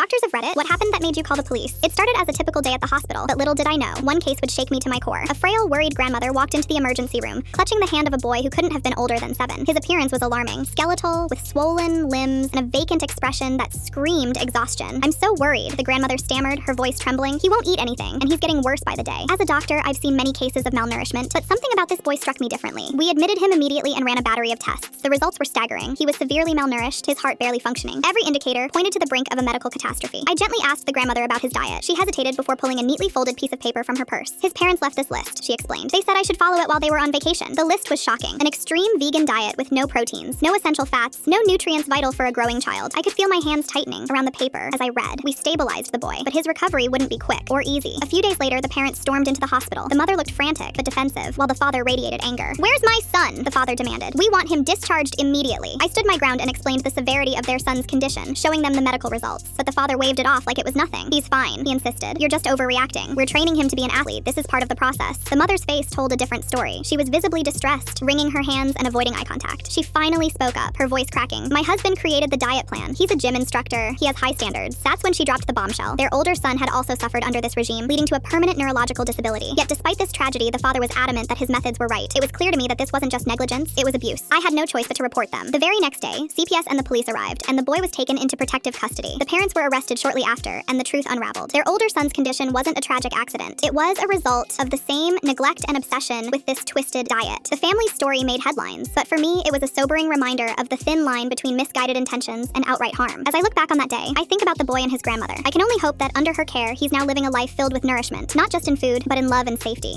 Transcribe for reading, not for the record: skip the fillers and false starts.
Doctors of Reddit, what happened that made you call the police? It started as a typical day at the hospital, but little did I know, one case would shake me to my core. A frail, worried grandmother walked into the emergency room, clutching the hand of a boy who couldn't have been older than 7. His appearance was alarming, skeletal, with swollen limbs and a vacant expression that screamed exhaustion. "I'm so worried," the grandmother stammered, her voice trembling. "He won't eat anything, and he's getting worse by the day." As a doctor, I've seen many cases of malnourishment, but something about this boy struck me differently. We admitted him immediately and ran a battery of tests. The results were staggering. He was severely malnourished, his heart barely functioning. Every indicator pointed to the brink of a medical catastrophe. I gently asked the grandmother about his diet. She hesitated before pulling a neatly folded piece of paper from her purse. "His parents left this list," she explained. "They said I should follow it while they were on vacation." The list was shocking. An extreme vegan diet with no proteins, no essential fats, no nutrients vital for a growing child. I could feel my hands tightening around the paper as I read. We stabilized the boy, but his recovery wouldn't be quick or easy. A few days later, the parents stormed into the hospital. The mother looked frantic but defensive, while the father radiated anger. "Where's my son?" the father demanded. "We want him discharged immediately." I stood my ground and explained the severity of their son's condition, showing them the medical results. But the father waved it off like it was nothing. "He's fine," he insisted. "You're just overreacting. We're training him to be an athlete. This is part of the process." The mother's face told a different story. She was visibly distressed, wringing her hands and avoiding eye contact. She finally spoke up, her voice cracking. "My husband created the diet plan. He's a gym instructor. He has high standards." That's when she dropped the bombshell. Their older son had also suffered under this regime, leading to a permanent neurological disability. Yet despite this tragedy, the father was adamant that his methods were right. It was clear to me that this wasn't just negligence, it was abuse. I had no choice but to report them. The very next day, CPS and the police arrived, and the boy was taken into protective custody. The parents were arrested shortly after, and the truth unraveled. Their older son's condition wasn't a tragic accident. It was a result of the same neglect and obsession with this twisted diet. The family's story made headlines, but for me, it was a sobering reminder of the thin line between misguided intentions and outright harm. As I look back on that day, I think about the boy and his grandmother. I can only hope that under her care, he's now living a life filled with nourishment, not just in food, but in love and safety.